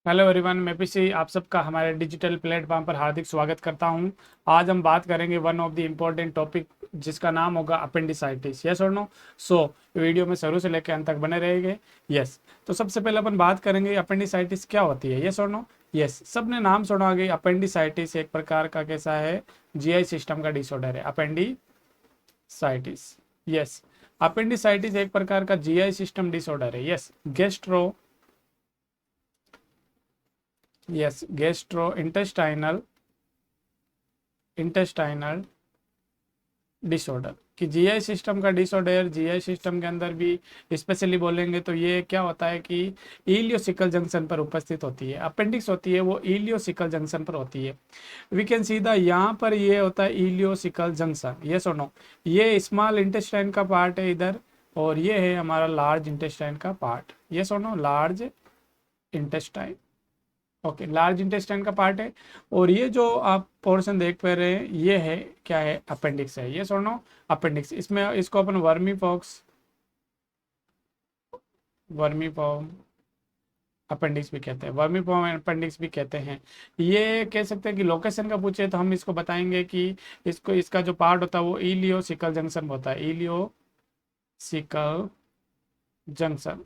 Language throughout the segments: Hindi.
हेलो एवरीवन, मैं पीसी आप सबका हमारे डिजिटल प्लेटफॉर्म पर हार्दिक स्वागत करता हूं। आज हम बात करेंगे one of the important topic जिसका नाम होगा अपेंडिसाइटिस। यस और नो? सो वीडियो में शुरू से लेकर अंत तक बने रहेंगे। यस। तो सबसे पहले अपन बात करेंगे अपेंडिसाइटिस क्या होती है। यस और नो? यस, सबने नाम सुना होगा। अपेंडिसाइटिस एक प्रकार का कैसा है, जीआई सिस्टम का डिसऑर्डर है अपेंडिसाइटिस। यस, अपेंडिसाइटिस एक प्रकार का जीआई सिस्टम डिसऑर्डर है। यस, गैस्ट्रो इंटेस्टाइनल डिसऑर्डर कि जीआई सिस्टम का डिसऑर्डर। जीआई सिस्टम के अंदर भी स्पेशली बोलेंगे तो ये क्या होता है कि इलियोसिकल जंक्शन पर उपस्थित होती है। अपेंडिक्स होती है वो इलियोसिकल जंक्शन पर होती है। वी कैन सी द यहाँ पर ये होता है इलियोसिकल जंक्शन। यस और नो? ये स्मॉल इंटेस्टाइन का पार्ट है इधर, और ये है हमारा लार्ज इंटेस्टाइन का पार्ट। यस और no? Large intestine. Okay, large intestine का पार्ट है। और ये जो आप पोर्शन देख पा रहे हैं ये है, क्या है, अपेंडिक्स है। ये नो अपेंडिक्स, इसमें इसको अपन वर्मी फॉर्म अपेंडिक्स भी कहते हैं, वर्मी फॉर्म अपेंडिक्स भी कहते हैं। ये कह सकते हैं कि लोकेशन का पूछे तो हम इसको बताएंगे कि इसको इसका जो पार्ट होता है वो इलियोसिकल जंक्शन होता है। इलियोसिकल जंक्शन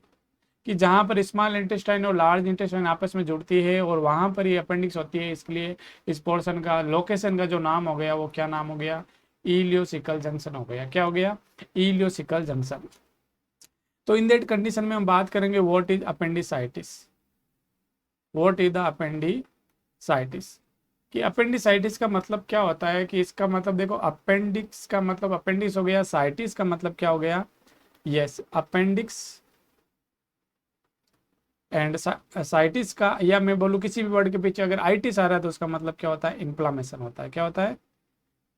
कि जहाँ पर स्मॉल इंटेस्टाइन और लार्ज इंटेस्टाइन आपस में जुड़ती है और वहाँ पर ये अपेंडिक्स होती है। इसलिए इस पोर्शन का लोकेशन का जो नाम हो गया वो क्या नाम हो गया, इलियोसिकल जंक्शन हो गया। क्या हो गया? Ileocaecal junction. तो इन दैट कंडीशन में हम बात करेंगे what is appendicitis. What is the appendicitis कि अपेंडिसाइटिस का मतलब क्या होता है, कि इसका मतलब देखो, अपेंडिक्स का मतलब अपेंडिक्स हो गया, साइटिस का मतलब क्या हो गया, यस, अपेंडिक्स एंड साइटिस का, या मैं बोलूँ किसी भी वर्ड के पीछे अगर आइटिस आ रहा है तो उसका मतलब क्या होता है, इन्फ्लामेशन होता है। क्या होता है?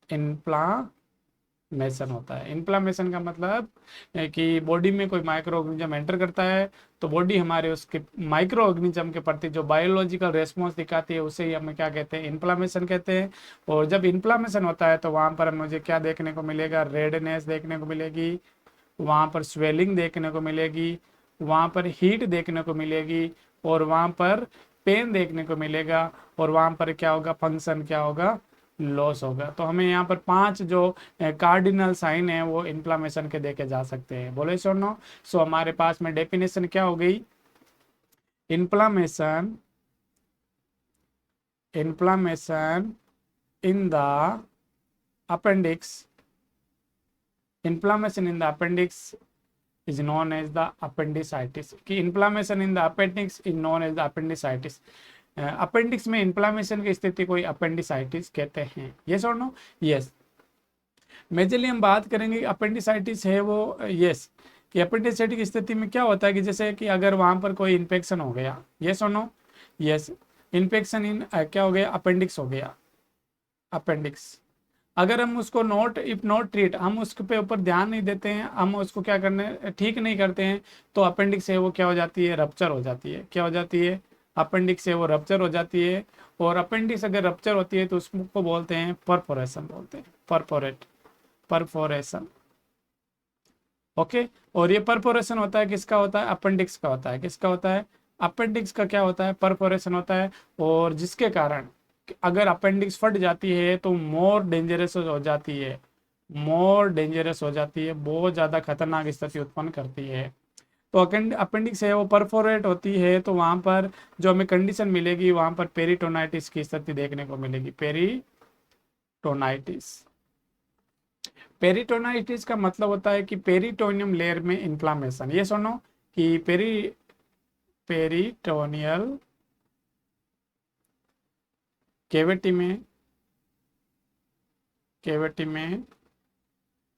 इन्फ्लामेशन होता है। इन्फ्लामेशन का मतलब है कि बॉडी में कोई माइक्रो ऑर्गेनिज्म एंटर करता है तो बॉडी हमारे उसके माइक्रो ऑर्गेनिज्म के प्रति जो बायोलॉजिकल रेस्पॉन्स दिखाती है उसे ही हमें क्या कहते हैं, इन्फ्लामेशन कहते हैं। और जब इन्फ्लामेशन होता है तो वहाँ पर मुझे क्या देखने को मिलेगा, रेडनेस देखने को मिलेगी, वहाँ पर स्वेलिंग देखने को मिलेगी, वहाँ पर हीट देखने को मिलेगी, और वहाँ पर पेन देखने को मिलेगा, और वहाँ पर क्या होगा, फंक्शन क्या होगा, लॉस होगा। तो हमें यहाँ पर 5 जो कार्डिनल साइन है वो इन्फ्लामेशन के देखे जा सकते हैं। बोले सो नो? सो हमारे पास में डेफिनेशन क्या हो गई, inflammation inflammation in the appendix inflammation in the appendix is known as the appendicitis कि inflammation in the appendix is known as the appendicitis। Appendix में इन्फ्लामेशन की स्थिति को अपेंडिसाइटिस कहते हैं। यस और नो? यस। मेजरली हम बात करेंगे अपेंडिसाइटिस है वो, यस, कि अपेंडिसाइटिस की स्थिति में क्या होता है कि जैसे कि अगर वहां पर कोई इन्फेक्शन हो गया। यस और नो? यस, इन्फेक्शन इन क्या हो गया, अपेंडिक्स हो गया, अपेंडिक्स। अगर हम उसको नोट इफ नॉट ट्रीट, हम उसके पे ऊपर ध्यान नहीं देते हैं, हम उसको क्या करने ठीक नहीं करते हैं, तो अपेंडिक्स है वो क्या हो जाती है, रप्चर हो जाती है। क्या हो जाती है? अपेंडिक्स है वो रप्चर हो जाती है। और अपेंडिक्स अगर रप्चर होती है तो उसको बोलते हैं परफोरेशन, बोलते हैं परफोरेशन। ओके। और ये परफोरेशन होता है किसका होता है, अपेंडिक्स का होता है। किसका होता है? अपेंडिक्स का क्या होता है, परफोरेशन होता है। और जिसके कारण अगर अपेंडिक्स फट जाती है तो मोर डेंजरस हो जाती है, बहुत ज़्यादा खतरनाक स्थिति उत्पन्न करती है। तो अपेंडिक्स है वो परफोरेट होती है तो वहाँ पर जो हमें कंडीशन मिलेगी, वहाँ पर पेरिटोनाइटिस की स्थिति देखने को मिलेगी। पेरिटोनाइटिस, पेरिटोनाइटिस का मतलब होता है कि पेरिटोनियम लेयर में इन्फ्लामेशन। ये सुनो कि पेरिटोनियल केविटी में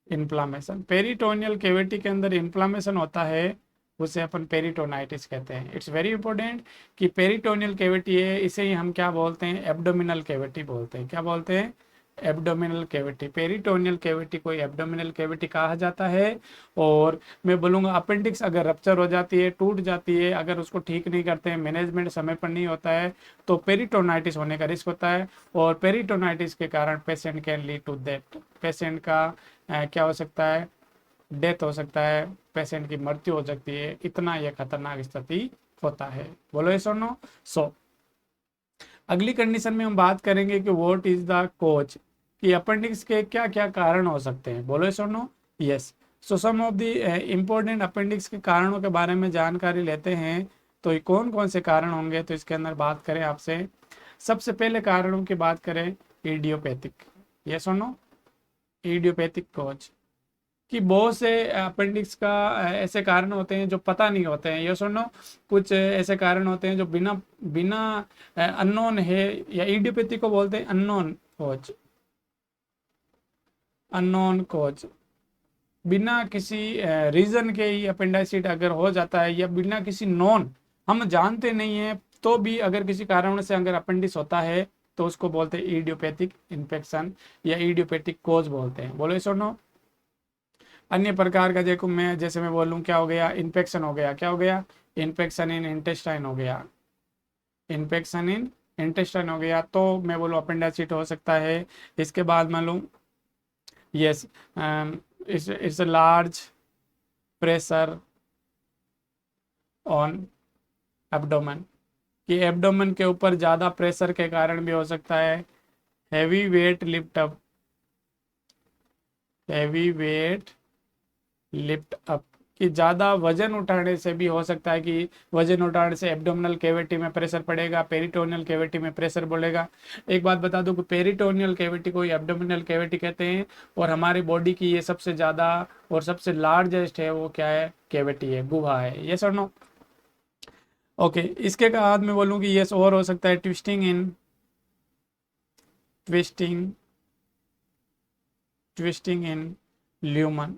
इन्फ्लामेशन, पेरिटोनियल केविटी के अंदर इन्फ्लामेशन होता है, उसे अपन पेरिटोनाइटिस कहते हैं। इट्स वेरी इंपॉर्टेंट कि पेरिटोनियल केविटी है, इसे ही हम क्या बोलते हैं, एब्डोमिनल केविटी बोलते हैं। क्या बोलते हैं? Abdominal cavity. पेरिटोनियल केविटी को एब्डोमिनल केविटी कहा जाता है। और मैं बोलूँगा अपेंडिक्स अगर रप्चर हो जाती है, टूट जाती है, अगर उसको ठीक नहीं करते हैं, मैनेजमेंट समय पर नहीं होता है, तो पेरिटोनाइटिस होने का रिस्क होता है। और पेरिटोनाइटिस के कारण patient can lead to death, patient का क्या हो सकता है, डेथ हो सकता है, पेशेंट की मृत्यु हो सकती है। इतना यह खतरनाक स्थिति होता है। बोलो यस और नो। सो अगली कंडीशन में हम बात करेंगे कि व्हाट इज द कॉज, कि अपेंडिक्स के क्या क्या कारण हो सकते हैं। बोलो यस और no. Yes. So some of the important appendix के कारणों के बारे में जानकारी लेते हैं। तो ये कौन कौन से कारण होंगे, तो इसके अंदर बात करें आपसे। सबसे पहले कारणों की बात करें, इडियोपैथिक। यस और नो। इडियोपैथिक कॉज, कि बहुत से अपेंडिक्स का ऐसे कारण होते हैं जो पता नहीं होते हैं। ये सुनो, कुछ ऐसे कारण होते हैं जो बिना बिना अननोन है, या इडियोपैथी को बोलते हैं अननोन कॉज। अननोन कॉज, बिना किसी रीजन के ही अपेंडाइसिट अगर हो जाता है, या बिना किसी नॉन, हम जानते नहीं है तो भी अगर किसी कारण से अगर अपेंडिक्स होता है तो उसको बोलते हैं इडियोपैथिक इन्फेक्शन या इडियोपैथिक कॉज बोलते हैं। बोलो सुनो। अन्य प्रकार का देखो, मैं जैसे मैं बोलूँ क्या हो गया, इन्फेक्शन हो गया, क्या हो गया, इन्फेक्शन इन इंटेस्टाइन हो गया, इन्फेक्शन इन इंटेस्टाइन हो गया, तो मैं बोलूँ अपेंडिसाइटिस हो सकता है। इसके बाद मान लूँ, yes, it's large pressure on abdomen, कि एब्डोमेन के ऊपर ज़्यादा प्रेशर के कारण भी हो सकता है। Heavy weight lift up, heavy weight lift up, कि ज़्यादा वजन उठाने से भी हो सकता है, कि वजन उठाने से एब्डोमिनल कैविटी में प्रेशर पड़ेगा, पेरिटोनियल कैविटी में प्रेशर बढ़ेगा। एक बात बता दूं कि पेरिटोनियल कैविटी को एब्डोमिनल कैविटी कहते हैं, और हमारी बॉडी की ये सबसे ज़्यादा और सबसे लार्जेस्ट है, वो क्या है, कैविटी है, गुहा है। ये सर नो। ओके, इसके बाद में बोलूँ कि यस, और हो सकता है ट्विस्टिंग इन, ट्विस्टिंग ट्विस्टिंग इन ल्यूमन,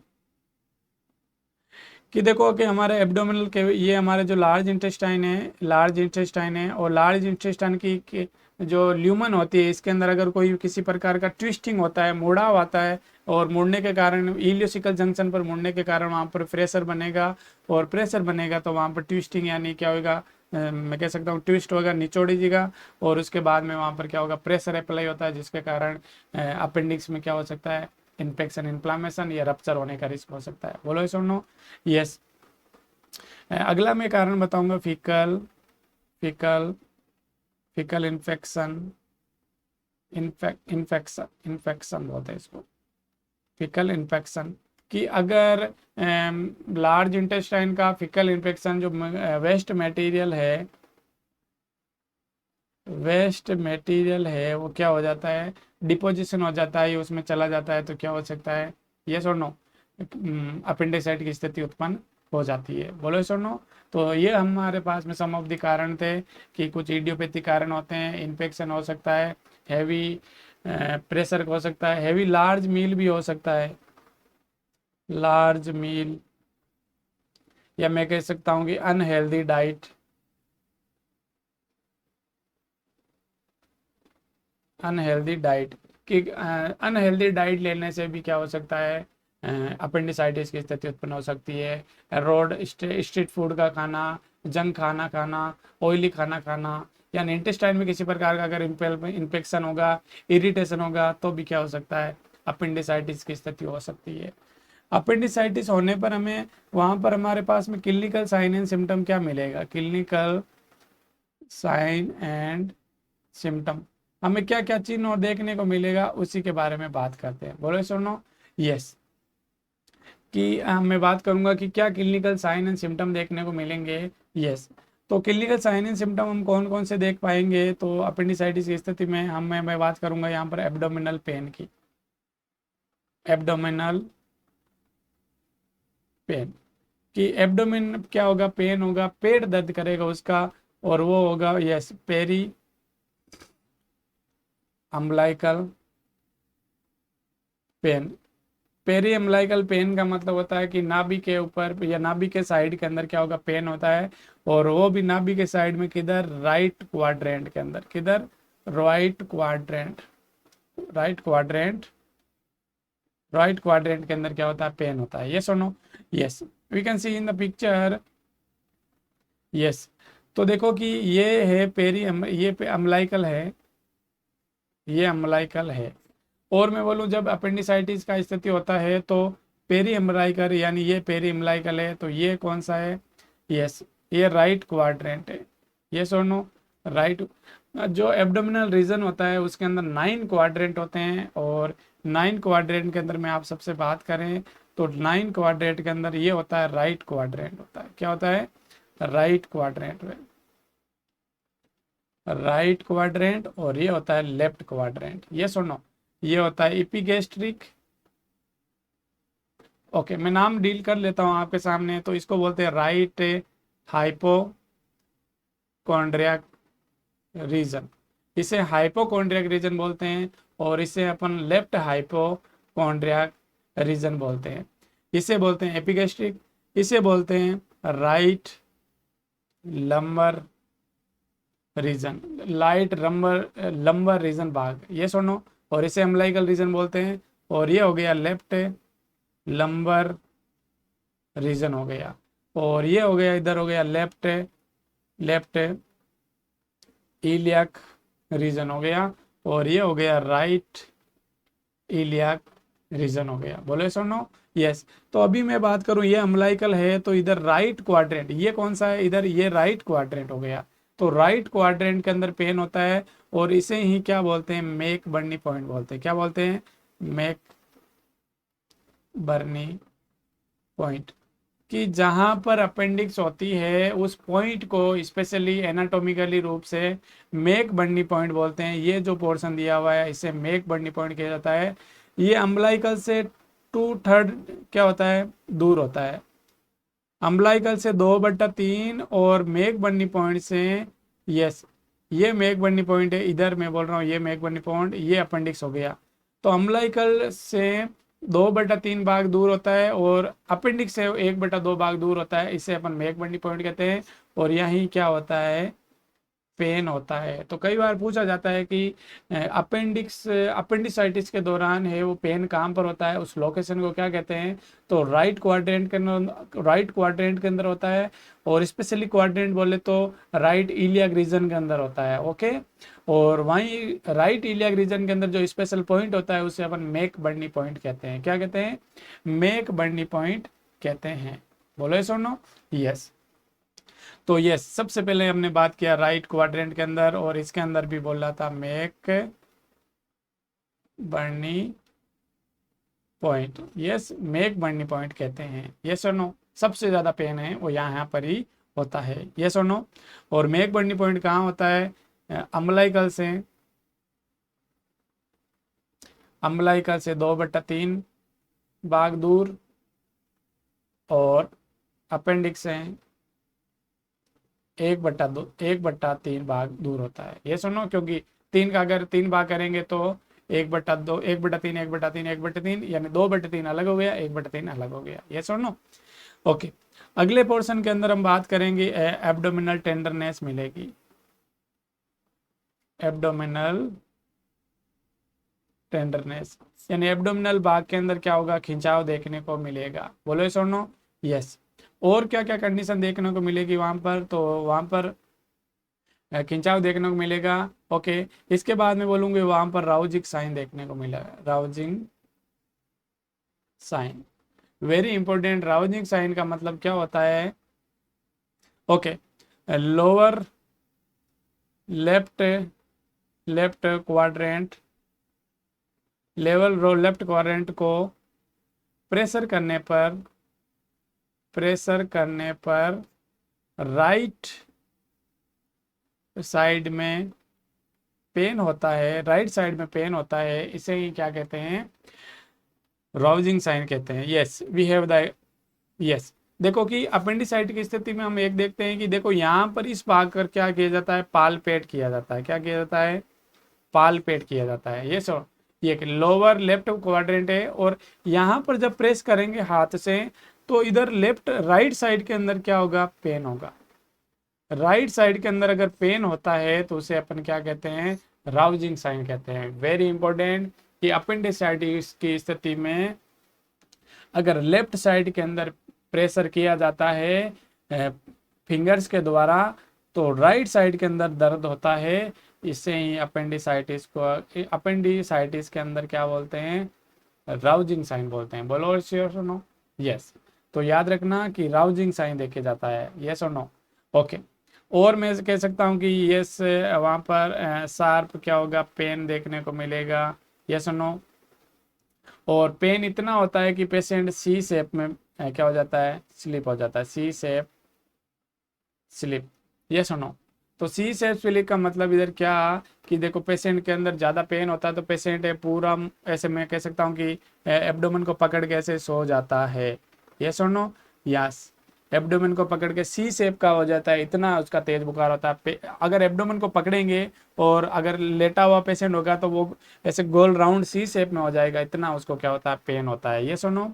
कि देखो कि हमारे एब्डोमिनल के ये हमारे जो लार्ज इंटेस्टाइन है, लार्ज इंटेस्टाइन है, और लार्ज इंटेस्टाइन की जो ल्यूमन होती है, इसके अंदर अगर कोई किसी प्रकार का ट्विस्टिंग होता है, मुड़ाव आता है, और मुड़ने के कारण इलियोसिकल जंक्शन पर मुड़ने के कारण वहाँ पर प्रेशर बनेगा, और प्रेशर बनेगा तो वहाँ पर ट्विस्टिंग यानी क्या होगा, मैं कह सकता हूँ ट्विस्ट होगा, निचोड़ दीजिएगा, और उसके बाद में वहाँ पर क्या होगा, प्रेशर अप्लाई होता है, जिसके कारण अपेंडिक्स में क्या हो सकता है, इन्फेक्शन, इन्फ्लामेशन या रप्चर होने का रिस्क हो सकता है। बोलो यस और नो। यस। अगला मैं कारण बताऊंगा, faecal faecal faecal infection, infection infection बोलते हैं इसको, फीकल इन्फेक्शन, कि अगर लार्ज इंटेस्टाइन का फीकल इन्फेक्शन, जो वेस्ट मटेरियल है, वेस्ट मटेरियल है, वो क्या हो जाता है, डिपोजिशन हो जाता है, उसमें चला जाता है, तो क्या हो सकता है, यस और नो, अपेंडिसाइट की स्थिति उत्पन्न हो जाती है। बोलो यस और नो। तो ये हमारे पास में सम ऑफ द कारण थे, कि कुछ इडियोपैथी कारण होते हैं, इन्फेक्शन हो सकता है, हैवी प्रेशर हो सकता है, हैवी लार्ज मील भी हो सकता है, लार्ज मील, या मैं कह सकता हूँ कि अनहेल्दी डाइट, अनहेल्दी डाइट, कि अनहेल्दी डाइट लेने से भी क्या हो सकता है, अपेंडिसाइटिस की स्थिति उत्पन्न हो सकती है। रोड स्ट्रीट फूड का खाना, जंक खाना खाना, ऑयली खाना खाना, यानी इंटेस्टाइन में किसी प्रकार का अगर इन्फेक्शन होगा, इरिटेशन होगा, तो भी क्या हो सकता है, अपेंडिसाइटिस की स्थिति हो सकती है। अपेंडिसाइटिस होने पर हमें वहाँ पर हमारे पास में क्लिनिकल साइन एंड सिम्टम क्या मिलेगा, क्लिनिकल साइन एंड सिम्टम, हमें क्या क्या चिन्ह और देखने को मिलेगा, उसी के बारे में बात करते हैं। बोलो सुनो। यस, कि मैं बात करूंगा कि क्या क्लिनिकल साइन एंड सिम्टम देखने को मिलेंगे। यस, तो क्लिनिकल साइन एंड सिम्टम हम कौन कौन से देख पाएंगे, तो अपेंडिसाइटिस की स्थिति में मैं बात करूंगा यहाँ पर एब्डोमिनल पेन की, एब्डोमिनल पेन, कि एब्डोमिन क्या होगा, पेन होगा, पेट दर्द करेगा उसका, और वो होगा, yes, periumbilical pain. Periumbilical pain का मतलब होता है कि नाभि के ऊपर या नाभि के साइड के अंदर क्या होगा, पेन होता है, और वो भी नाभि के साइड में, किधर, राइट क्वाड्रेंट के अंदर, किधर, right quadrant, right quadrant, right quadrant के अंदर क्या होता है, पेन होता है। यस और no. Yes, we can see in the picture. Yes, तो देखो कि ये है पेरी, ये अम्बलाइकल है, ये अम्बलाइकल है, और मैं बोलूँ जब अपेंडिसाइटिस का स्थिति होता है तो पेरी एम्बलाइकल, यानी ये पेरी एम्बलाइकल है, तो ये कौन सा है, यस, ये राइट क्वाड्रेंट है, ये सुनो राइट। जो एब्डोमिनल रीजन होता है उसके अंदर 9 क्वाड्रेंट होते हैं, और 9 क्वाड्रेंट के अंदर में आप सबसे बात करें तो 9 क्वाड्रेंट के अंदर ये होता है राइट क्वाड्रेंट होता है। क्या होता है? राइट क्वाड्रेंट में राइट क्वाड्रेंट, और ये होता है लेफ्ट क्वाड्रेंट। ये सुनो, ये होता है इपिगेस्ट्रिक। ओके, मैं नाम डील कर लेता हूँ आपके सामने। तो इसको बोलते हैं राइट हाइपोकॉन्ड्रियाक रीजन, इसे हाइपोकॉन्ड्रियाक रीजन बोलते हैं, और इसे अपन लेफ्ट हाइपोकॉन्ड्रियाक रीजन बोलते हैं। इसे बोलते हैं एपिगेस्ट्रिक, इसे बोलते हैं right lumbar region, light lumbar region भाग, ये सुनो। और इसे अम्लाइकल रीजन बोलते हैं, और ये हो गया लेफ्ट लंबर रीजन हो गया, और ये हो गया इधर हो गया लेफ्ट लेफ्ट इलियाक रीजन हो गया, और ये हो गया राइट इलियाक रीजन हो गया। बोले सुनो, यस। तो अभी मैं बात करूं, ये अम्लाइकल है तो इधर राइट क्वाड्रेंट, ये कौन सा है? इधर ये राइट क्वाड्रेंट हो गया। तो राइट क्वाड्रेंट के अंदर पेन होता है, और इसे ही क्या बोलते हैं? मेक बर्नी पॉइंट बोलते हैं। क्या बोलते हैं? मेक बर्नी पॉइंट। कि जहां पर अपेंडिक्स होती है उस पॉइंट को स्पेशली एनाटॉमिकली रूप से मेक बर्नी पॉइंट बोलते हैं। ये जो पोर्शन दिया हुआ है इसे मेक बर्नी पॉइंट किया जाता है। ये अम्बलाइकल से 2/3 क्या होता है? दूर होता है। अम्बलाइकल से 2/3, और मेक बर्नी पॉइंट से, यस, ये मेक बर्नी पॉइंट है। इधर मैं बोल रहा हूँ ये मेक बर्नी पॉइंट, ये अपेंडिक्स हो गया। तो अम्बलाइकल से 2/3 भाग दूर होता है, और अपेंडिक्स से 1/2 भाग दूर होता है। इसे अपन मेक बर्नी पॉइंट कहते हैं। और यही क्या होता है? पेन होता है। तो कई बार पूछा जाता है कि अपेंडिसाइटिस के दौरान है वो पेन कहाँ पर होता है, उस लोकेशन को क्या कहते हैं? तो राइट क्वाड्रेंट के अंदर होता है, और स्पेशली क्वाड्रेंट बोले तो राइट इलियाक रीजन के अंदर होता है। ओके, और वहीं राइट इलियाक रीजन के अंदर जो स्पेशल पॉइंट होता है उसे अपन मेक बर्नी पॉइंट कहते हैं। क्या कहते हैं? मेक बर्नी पॉइंट कहते हैं। बोलो सुनो, यस। तो ये सबसे पहले हमने बात किया राइट क्वाड्रेंट के अंदर, और इसके अंदर भी बोल रहा था मेक बर्नी पॉइंट। यस, मेक बर्नी पॉइंट कहते हैं। यस और नो, सबसे ज्यादा पेन है वो यहाँ पर ही होता है। यस और नो। और मेक बर्नी पॉइंट कहाँ होता है? अम्बलाइकल से 2/3 भाग दूर, और अपेंडिक्स से 1/3 भाग दूर होता है। ये सुनो, क्योंकि 3 का अगर 3 भाग करेंगे तो 1/2, 1/3, 1/3, 1/3, यानी 2/3 अलग हो गया, 1/3 अलग हो गया। ये सुनो, ओके। अगले पोर्शन के अंदर हम बात करेंगे एब्डोमिनल टेंडरनेस मिलेगी। एब्डोमिनल टेंडरनेस यानी एब्डोमिनल भाग के अंदर क्या होगा? खिंचाव देखने को मिलेगा। बोलो सुनो, यस। और क्या क्या कंडीशन देखने को मिलेगी वहां पर? तो वहां पर खिंचाव देखने को मिलेगा। ओके, इसके बाद में बोलूंगे वहां पर राउजिंग साइन देखने को मिलेगा। Rovsing sign, very important. Rovsing sign का मतलब क्या होता है? Okay, lower left left quadrant left quadrant को प्रेशर करने पर राइट साइड में पेन होता है, राइट साइड में पेन होता है। इसे ही क्या कहते हैं? राउजिंग साइन कहते हैं। Yes, we have the, yes. देखो कि अपेंडिसाइट की स्थिति में हम एक देखते हैं कि देखो यहाँ पर इस भाग पर क्या किया जाता है? पालपेट किया जाता है। क्या किया जाता है? पालपेट किया जाता है। ये सो, ये लोअर लेफ्ट क्वाड्रेंट है, और यहाँ पर जब प्रेस करेंगे हाथ से तो इधर लेफ्ट राइट साइड के अंदर क्या होगा? पेन होगा। राइट साइड के अंदर अगर पेन होता है तो उसे अपन क्या कहते हैं? राउजिंग साइन कहते हैं। वेरी इंपॉर्टेंट कि अपेंडिसाइटिस की स्थिति में अगर लेफ्ट साइड के अंदर प्रेशर किया जाता है फिंगर्स के द्वारा तो राइट साइड के अंदर दर्द होता है। इससे ही अपेंडिसाइटिस के अंदर क्या बोलते हैं? राउजिंग साइन बोलते हैं। बोलो श्योर सुनो, यस। तो याद रखना कि राउजिंग साइन देखे जाता है। यस और नो। ओके। और मैं कह सकता हूँ कि यस, वहाँ पर शार्प क्या होगा, पेन देखने को मिलेगा, यस और नो। और पेन इतना होता है कि पेशेंट सी शेप में क्या हो जाता है, स्लिप हो जाता है, सी शेप स्लिप, यस और नो। तो सी शेप स्लिप का मतलब इधर क्या, कि देखो पेशेंट के अंदर ज़्यादा पेन होता है तो पेशेंट पूरा ऐसे मैं कह सकता हूँ कि एब्डोमेन को पकड़ के ऐसे सो जाता है, यस और नो। यस, एब्डोमेन को पकड़ के सी शेप का हो जाता है, इतना उसका तेज बुखार होता है। अगर एब्डोमेन को पकड़ेंगे और अगर लेटा हुआ पेशेंट होगा तो वो ऐसे गोल राउंड सी शेप में हो जाएगा, इतना उसको क्या होता है, पेन होता है, यस और नो।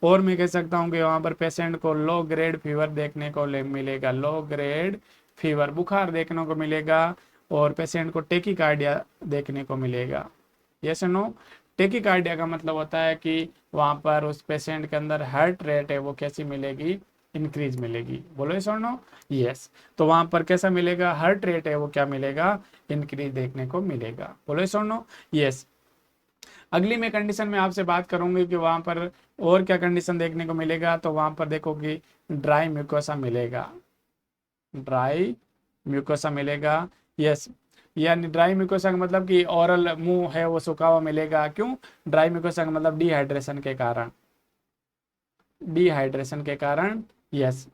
और मैं कह सकता हूँ कि वहाँ पर पेशेंट को लो ग्रेड फीवर देखने को मिलेगा, लो ग्रेड फीवर, बुखार देखने को मिलेगा। और पेशेंट को टेकिकार्डिया देखने को मिलेगा, यस नो। टेकिकार्डिया का मतलब होता है कि वहाँ पर उस पेशेंट के अंदर हार्ट रेट है वो कैसी मिलेगी, इंक्रीज मिलेगी, बोलो यस और नो। यस, तो वहाँ पर कैसा मिलेगा, हार्ट रेट है वो क्या मिलेगा, इंक्रीज देखने को मिलेगा, बोलो यस और नो। यस, अगली मैं कंडीशन में आपसे बात करूंगी कि वहां पर और क्या कंडीशन देखने को मिलेगा। तो वहां पर देखो कि ड्राई म्यूकोसा मिलेगा, ड्राई म्यूकोसा मिलेगा, यस। यानी ड्राई म्यूकोसा का मतलब कि ओरल मुंह है वो सूखा हुआ मिलेगा, क्यों, ड्राई म्यूकोसा का मतलब डिहाइड्रेशन के कारण, डिहाइड्रेशन के कारण, यस।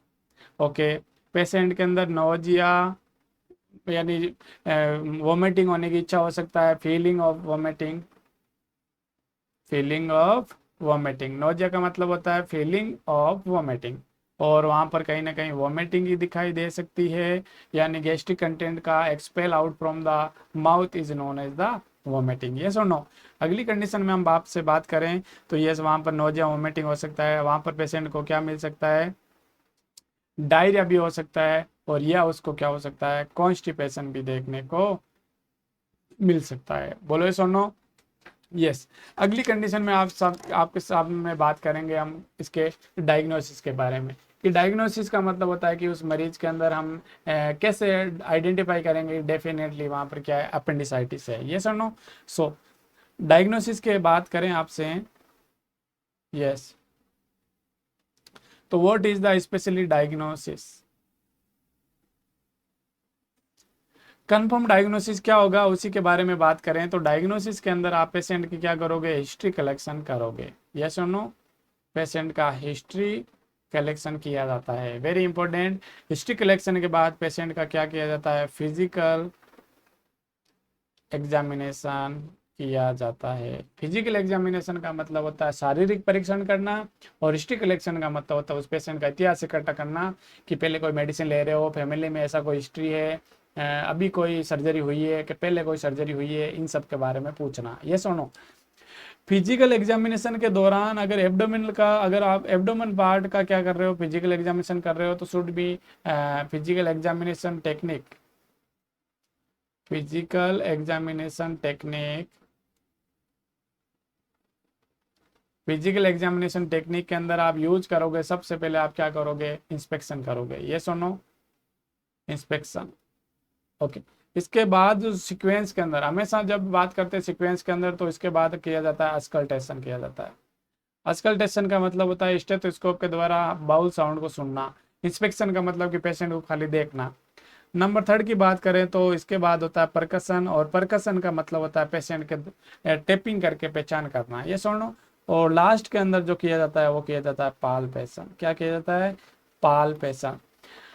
ओके, पेशेंट के अंदर नोजिया यानी वोमिटिंग होने की इच्छा हो सकता है, feeling of vomiting, feeling of vomiting, nausea का मतलब होता है फीलिंग ऑफ वॉमिटिंग। और वहां पर कहीं ना कहीं वॉमिटिंग ही दिखाई दे सकती है, यानी गैस्ट्रिक कंटेंट का expel out from the mouth is known as the vomiting, yes और नो। अगली कंडीशन में हम बाप से बात करें तो यस, वहां पर नोजिया वॉमिटिंग हो सकता है, वहां पर पेशेंट को क्या मिल सकता है, डायरिया भी हो सकता है, और यह उसको क्या हो सकता है, कॉन्स्टिपेशन भी देखने को मिल सकता है, बोलो यस और नो। यस, अगली कंडीशन में आप सब आपके सामने बात करेंगे हम इसके डायग्नोसिस के बारे में, कि डायग्नोसिस का मतलब होता है कि उस मरीज के अंदर हम कैसे आइडेंटिफाई करेंगे डेफिनेटली वहां पर क्या है, अपेंडिसाइटिस है, यस और नो। सो डायग्नोसिस के बात करें आपसे, यस, तो what is the specially diagnosis, confirm diagnosis क्या होगा उसी के बारे में बात करें। तो डायग्नोसिस के अंदर आप पेशेंट की क्या करोगे, हिस्ट्री कलेक्शन करोगे, यस और नो। पेशेंट का हिस्ट्री कलेक्शन किया जाता है, वेरी इंपॉर्टेंट। हिस्ट्री कलेक्शन के बाद पेशेंट का क्या किया जाता है, फिजिकल एग्जामिनेशन किया जाता है। फिजिकल एग्जामिनेशन का मतलब होता है शारीरिक परीक्षण करना, और हिस्ट्री कलेक्शन का मतलब होता है उस पेशेंट का इतिहास इकट्ठा करना, कि पहले कोई मेडिसिन ले रहे हो, फैमिली में ऐसा कोई हिस्ट्री है, अभी कोई सर्जरी हुई है कि पहले कोई सर्जरी हुई है, इन सब के बारे में पूछना, ये सुनो। फिजिकल एग्जामिनेशन के दौरान अगर एब्डोमिनल का, अगर आप एब्डोमेन पार्ट का क्या कर रहे हो, फिजिकल एग्जामिनेशन कर रहे हो, तो should be physical examination technique, physical examination technique, physical examination technique के अंदर आप यूज करोगे, सबसे पहले आप क्या करोगे, इंस्पेक्शन करोगे, ये सुनो, इंस्पेक्शन, ओके। इसके बाद सीक्वेंस के अंदर हमेशा जब बात करते हैं सीक्वेंस के अंदर, तो इसके बाद किया जाता है अस्कल्टेशन किया जाता है। अस्कल्टेशन का मतलब होता है स्टेथोस्कोप के द्वारा बाउल साउंड को सुनना। इंस्पेक्शन का मतलब कि पेशेंट को खाली देखना। नंबर थर्ड की बात करें तो इसके बाद होता है परकसन, और परकसन का मतलब होता है पेशेंट के टेपिंग करके पहचान करना, ये सुनो। और लास्ट के अंदर जो किया जाता है वो किया जाता है पाल्पेशन, क्या किया जाता है, पाल्पेशन।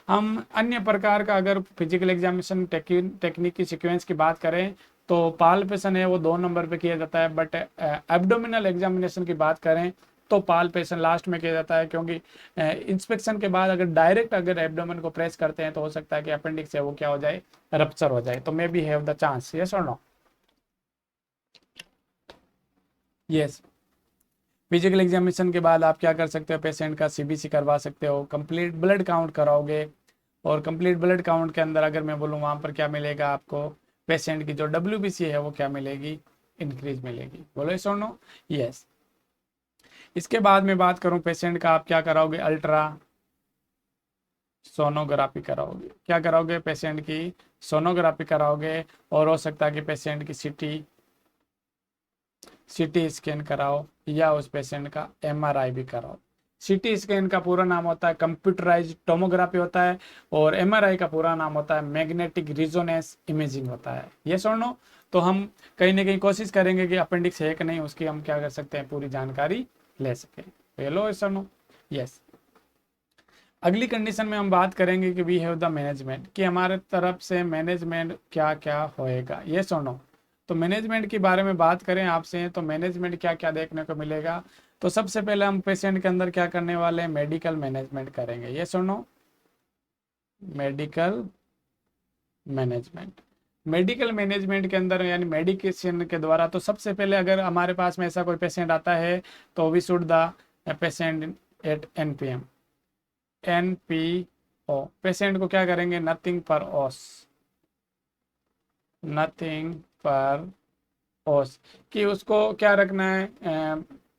हम अन्य प्रकार का अगर फिजिकल एग्जामिनेशन टेक्निक की सीक्वेंस की बात करें तो पाल्पेशन है वो 2 नंबर पे किया जाता है, बट एब्डोमिनल एग्जामिनेशन की बात करें तो पाल्पेशन लास्ट में किया जाता है, क्योंकि इंस्पेक्शन के बाद अगर डायरेक्ट अगर एब्डोमेन को प्रेस करते हैं तो हो सकता है कि अपेंडिक्स है वो क्या हो जाए, रप्चर हो जाए, तो may be have the chance, yes और नो। यस, फिजिकल एग्जामिनेशन के बाद आप क्या कर सकते हो, पेशेंट का सीबीसी करवा सकते हो, कंप्लीट ब्लड काउंट कराओगे। और कंप्लीट ब्लड काउंट के अंदर अगर मैं बोलूँ वहाँ पर क्या मिलेगा आपको, पेशेंट की जो डब्ल्यूबीसी है वो क्या मिलेगी, इंक्रीज मिलेगी, बोलो यस और नो। यस, इसके बाद में बात करूँ पेशेंट का, आप क्या कराओगे, अल्ट्रा सोनोग्राफी कराओगे, क्या कराओगे, पेशेंट की सोनोग्राफी कराओगे। और हो सकता है कि पेशेंट की सिटी स्कैन कराओ, या उस पेशेंट का एमआरआई भी कराओ, सीटी स्कैन का पूरा नाम होता है कंप्यूटराइज्ड टोमोग्राफी होता है, और एमआरआई का पूरा नाम होता है मैग्नेटिक रिजोनेंस इमेजिंग होता है। ये सुनो, तो हम कहीं ना कहीं कोशिश करेंगे कि अपेंडिक्स है कि नहीं उसकी हम क्या कर सकते हैं, पूरी जानकारी ले सकें। हेलो सुनो, यस। अगली कंडीशन में हम बात करेंगे कि वी हैव द मैनेजमेंट, कि हमारे तरफ से मैनेजमेंट क्या क्या होएगा। ये सुनो, तो मैनेजमेंट के बारे में बात करें आपसे, तो मैनेजमेंट क्या क्या देखने को मिलेगा। तो सबसे पहले हम पेशेंट के अंदर क्या करने वाले हैं, मेडिकल मैनेजमेंट करेंगे। ये सुनो, मेडिकल मैनेजमेंट। मेडिकल मैनेजमेंट के अंदर यानी मेडिकेशन के द्वारा, तो सबसे पहले अगर हमारे पास में ऐसा कोई पेशेंट आता है तो we should the patient at NPM, NPO. Patient को क्या करेंगे, नथिंग पर ओस, नथिंग पर ओस, कि उसको क्या रखना है,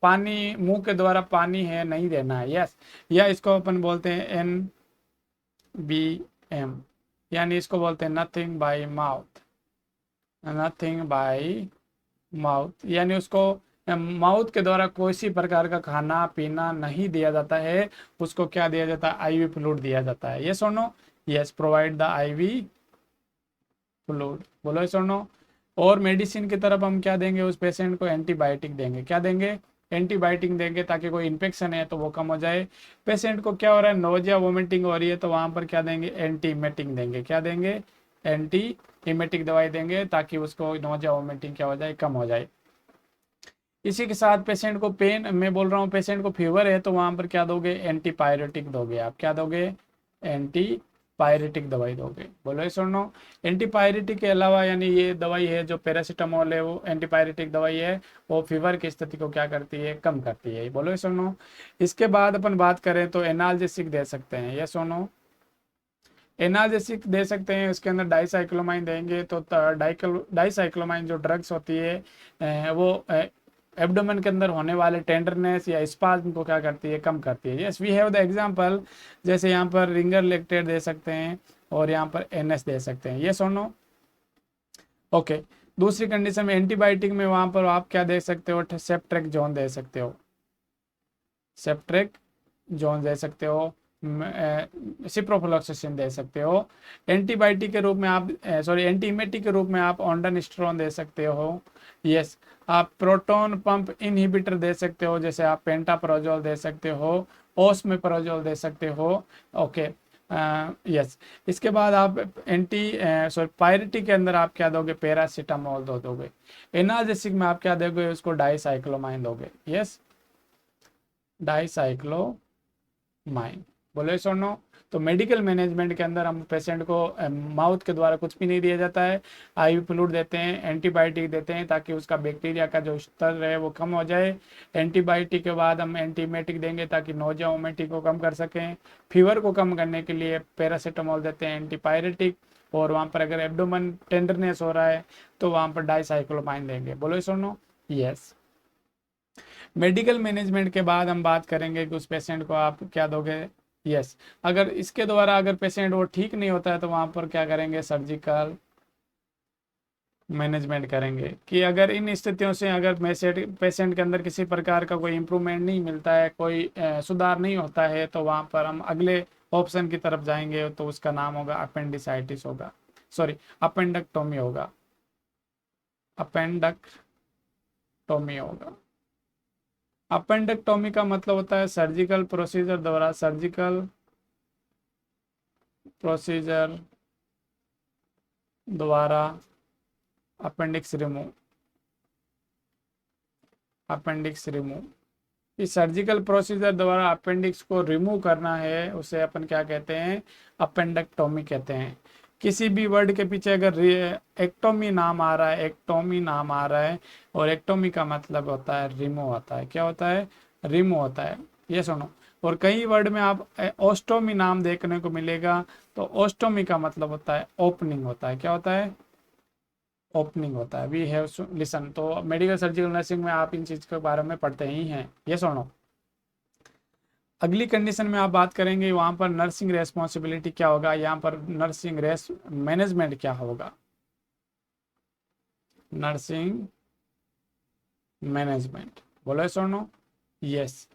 पानी मुंह के द्वारा पानी है नहीं देना है, यस। या इसको अपन बोलते हैं एन बी एम, यानी इसको बोलते हैं nothing bye mouth, nothing bye mouth, यानी उसको माउथ के द्वारा कोई सी प्रकार का खाना पीना नहीं दिया जाता है। उसको क्या दिया जाता है, आईवी फ्लूइड दिया जाता है। ये सुनो, yes, provide the IV fluid, बोलो ये सुनो। और मेडिसिन की तरफ हम क्या देंगे, उस पेशेंट को एंटीबायोटिक देंगे। क्या देंगे, एंटीबायोटिक देंगे, ताकि कोई इन्फेक्शन है तो वो कम हो जाए। पेशेंट को क्या हो रहा है, नोजिया वोमिटिंग हो रही है, तो वहां पर क्या देंगे, एंटी इमेटिक देंगे। क्या देंगे, एंटी इमेटिक दवाई देंगे, ताकि उसको नोजिया वोमिटिंग क्या हो जाए, कम हो जाए। इसी के साथ पेशेंट को पेन, मैं बोल रहा हूँ पेशेंट को फीवर है, तो वहां पर क्या दोगे, एंटीपायरेटिक दोगे। आप क्या दोगे, एंटी पायरेटिक दवाई दोगे। बोलो ये सुनो, एंटीपायरेटिक के अलावा यानी ये दवाई है जो पैरासीटामोल है, वो एंटीपायरेटिक दवाई है, वो फीवर की स्थिति को क्या करती है, कम करती है। बोलो ये सुनो। इसके बाद अपन बात करें तो एनाल्जेसिक दे सकते हैं। ये सुनो, एनाल्जेसिक दे सकते हैं, उसके अंदर डाइसाइक्लोमाइन देंगे। तो डाइसाइक्लोमाइन जो ड्रग्स होती है वो एब्डोमेन के अंदर होने वाले टेंडरनेस या स्पाज्म को क्या करती है, कम करती है। Yes, we have the example, जैसे यहाँ पर रिंगर लेक्टेट दे सकते हैं, और यहाँ पर एनएस दे सकते हैं। ये सुनो, ओके। दूसरी कंडीशन में एंटीबायोटिक में वहां पर आप क्या दे सकते हो, सेप्ट्रेक जोन दे सकते हो, सेप्ट्रेक जोन दे सकते हो, सिप्रोफ्लोक्सासिन दे सकते हो। एंटीबायोटिक के रूप में आप सॉरी एंटीमेटिक के रूप में आप ऑन्डानिस्ट्रोन दे सकते हो। यस, आप प्रोटॉन पंप इनहिबिटर दे सकते हो, जैसे आप पेंटाप्रोजोल दे सकते हो, ओस्मेप्रोजोल दे सकते हो। Okay, yes. इसके बाद आप एंटी सॉरी पायरेटिक के अंदर आप क्या दोगे, पैरासीटामोल दोगे। एनाल्जेसिक में आप क्या दोगे, उसको डाइसाइक्लोमाइन दोगे। Yes, dicyclomine. बोले सुनो, तो मेडिकल मैनेजमेंट के अंदर हम पेशेंट को माउथ के द्वारा कुछ भी नहीं दिया जाता है, आईवी फ्लूइड देते हैं, एंटीबायोटिक देते हैं, ताकि उसका बैक्टीरिया का जो स्तर है वो कम हो जाए। एंटीबायोटिक के बाद हम एंटीमेटिक देंगे, ताकि नोजिया वोमिटिंग को कम कर सकें। फीवर को कम करने के लिए पैरासीटामोल देते हैं, एंटीपायरेटिक। और वहाँ पर अगर एब्डोमेन टेंडरनेस हो रहा है तो वहाँ पर डाइसाइक्लोमाइन देंगे। बोलो सुनो, यस। मेडिकल मैनेजमेंट के बाद हम बात करेंगे कि उस पेशेंट को आप क्या दोगे। यस, अगर इसके द्वारा अगर पेशेंट वो ठीक नहीं होता है तो वहां पर क्या करेंगे, सर्जिकल मैनेजमेंट करेंगे। कि अगर इन स्थितियों से अगर पेशेंट के अंदर किसी प्रकार का कोई इंप्रूवमेंट नहीं मिलता है, कोई सुधार नहीं होता है, तो वहां पर हम अगले ऑप्शन की तरफ जाएंगे, तो उसका नाम होगा अपेंडिसाइटिस होगा, सॉरी अपेंडक्टोमी होगा, अपेंडक्टोमी होगा। अपेंडेक्टोमी का मतलब होता है सर्जिकल प्रोसीजर द्वारा, सर्जिकल प्रोसीजर द्वारा अपेंडिक्स रिमूव, अपेंडिक्स रिमूव। इस सर्जिकल प्रोसीजर द्वारा अपेंडिक्स को रिमूव करना है, उसे अपन क्या कहते हैं, अपेंडेक्टोमी कहते हैं। किसी भी वर्ड के पीछे अगर एक्टोमी नाम आ रहा है, एक्टोमी नाम आ रहा है, और एक्टोमी का मतलब होता है रिमूव होता है। क्या होता है, रिमूव होता है। ये सुनो, और कई वर्ड में आप ओस्टोमी नाम देखने को मिलेगा, तो ओस्टोमी का मतलब होता है ओपनिंग होता है। क्या होता है, ओपनिंग होता है। वी हैव लिसन, तो मेडिकल सर्जिकल नर्सिंग में आप इन चीज के बारे में पढ़ते ही हैं। ये सुनो, अगली कंडीशन में आप बात करेंगे वहां पर नर्सिंग रेस्पॉन्सिबिलिटी क्या होगा, यहाँ पर नर्सिंग रेस मैनेजमेंट क्या होगा, नर्सिंग मैनेजमेंट। बोलो सुनो, यस।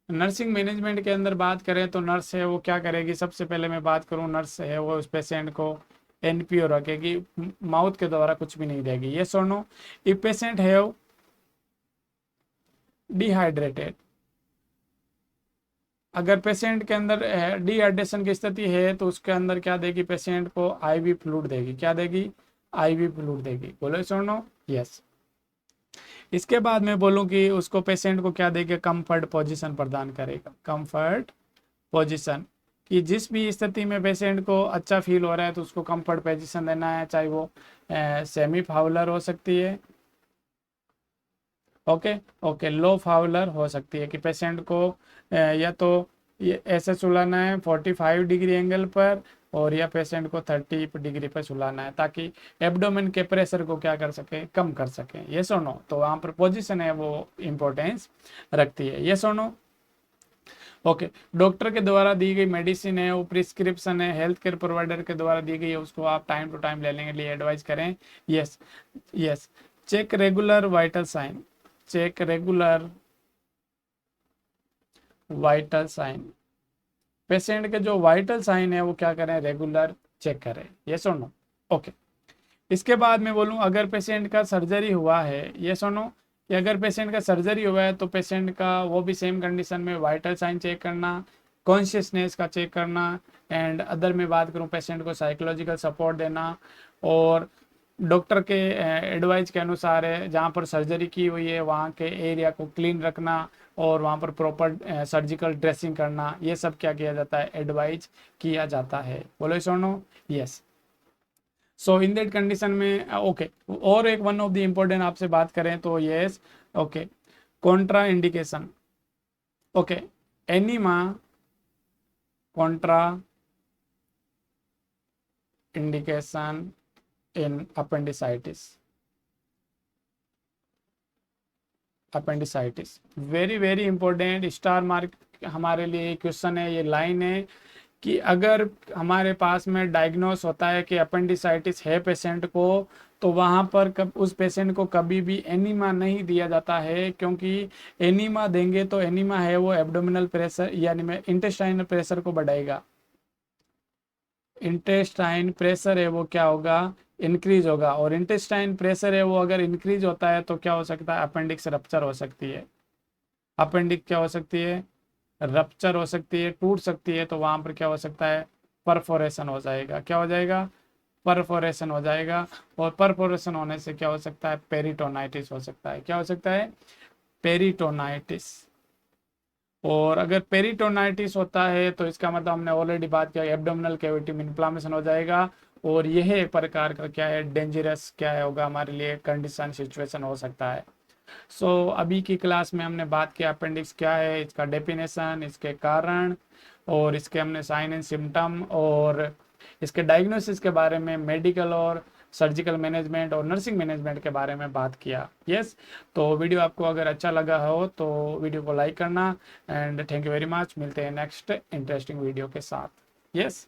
नर्सिंग मैनेजमेंट के अंदर बात करें तो नर्स है वो क्या करेगी, सबसे पहले मैं बात करूं, नर्स है वो उस पेशेंट को एनपीओ रखेगी, माउथ के द्वारा कुछ भी नहीं देगी। ये सुनो, इफ पेशेंट हैव डिहाइड्रेटेड, अगर पेशेंट के अंदर डिहाइड्रेशन की स्थिति है तो उसके अंदर क्या देगी, पेशेंट को आईवी फ्लूइड देगी। क्या देगी, आईवी फ्लूइड देगी। बोलो सुनो, यस। इसके बाद मैं बोलूं कि उसको पेशेंट को क्या देगा, कंफर्ट पोजीशन प्रदान करेगा। कंफर्ट पोजीशन, कि जिस भी स्थिति में पेशेंट को अच्छा फील हो रहा है तो उसको कंफर्ट पोजीशन देना है, चाहे वो सेमी फाउलर हो सकती है, ओके ओके, लो फाउलर हो सकती है, कि पेशेंट को या तो ये ऐसे सुलाना है 45 डिग्री एंगल पर, और या पेशेंट को 30 डिग्री पर सुलाना है, ताकि एब्डोमेन के प्रेशर को क्या कर सके, कम कर सके। ये सुनो, तो वहाँ पर पोजीशन है वो इम्पोर्टेंस रखती है। ये सुनो, ओके। डॉक्टर के द्वारा दी गई मेडिसिन है वो प्रिस्क्रिप्शन है, हेल्थ केयर प्रोवाइडर के द्वारा दी गई है, उसको आप टाइम टू टाइम लेने के लिए एडवाइस करें। Yes yes. Check regular vital sign, check regular vital sign, patient के जो वाइटल साइन है वो क्या करें, रेगुलर चेक करें। ये सुनो, ओके। इसके बाद मैं बोलूं, अगर पेशेंट का सर्जरी हुआ है, ये सुनो कि अगर पेशेंट का सर्जरी हुआ है तो पेशेंट का वो भी सेम कंडीशन में वाइटल साइन चेक करना, कॉन्शियसनेस का चेक करना, एंड अदर में बात करूं पेशेंट को साइकोलॉजिकल सपोर्ट देना, और डॉक्टर के एडवाइस के अनुसार है जहाँ पर सर्जरी की हुई है वहाँ के एरिया को क्लीन रखना, और वहाँ पर प्रॉपर सर्जिकल ड्रेसिंग करना। ये सब क्या किया जाता है, एडवाइज किया जाता है। बोलो सुनो, yes. So in that condition में ओके, और एक वन ऑफ द इम्पोर्टेंट आपसे बात करें तो yes, okay, contraindication, okay, enema contraindication in appendicitis, appendicitis very very important, star mark हमारे लिए क्वेश्चन है, ये लाइन है कि अगर हमारे पास में डायग्नोस होता है कि अपेंडिसाइटिस है पेशेंट को, तो वहाँ पर उस पेशेंट को कभी भी एनीमा नहीं दिया जाता है, क्योंकि एनीमा देंगे तो एनीमा है वो एब्डोमिनल प्रेशर यानी में इंटेस्टाइनल प्रेशर को बढ़ाएगा, इंटेस्टाइन प्रेशर है वो क्या होगा, इंक्रीज होगा, और इंटेस्टाइन प्रेशर है वो अगर इंक्रीज होता है तो क्या हो सकता है, अपेंडिक्स रप्चर हो सकती है। अपेंडिक्स क्या हो सकती है, रप्चर हो सकती है, टूट सकती है, तो वहां पर क्या हो सकता है, परफोरेशन हो जाएगा। क्या हो जाएगा, परफोरेशन हो जाएगा, और परफोरेशन होने से क्या हो सकता है, पेरिटोनाइटिस हो सकता है। क्या हो सकता है, पेरिटोनाइटिस। और अगर पेरिटोनाइटिस होता है तो इसका मतलब हमने ऑलरेडी बात किया, एब्डोमिनल कैविटी में इन्फ्लामेशन हो जाएगा, और यह एक प्रकार का क्या है, डेंजरस क्या है होगा हमारे लिए, कंडीशन सिचुएशन हो सकता है। सो अभी की क्लास में हमने बात किया अपेंडिक्स क्या है, इसका डेफिनेशन, इसके कारण, और इसके हमने साइन एंड सिम्टम, और इसके डायग्नोसिस के बारे में, मेडिकल और सर्जिकल मैनेजमेंट और नर्सिंग मैनेजमेंट के बारे में बात किया। यस, तो वीडियो आपको अगर अच्छा लगा हो तो वीडियो को लाइक करना, and thank you very much. मिलते हैं नेक्स्ट इंटरेस्टिंग वीडियो के साथ। यस।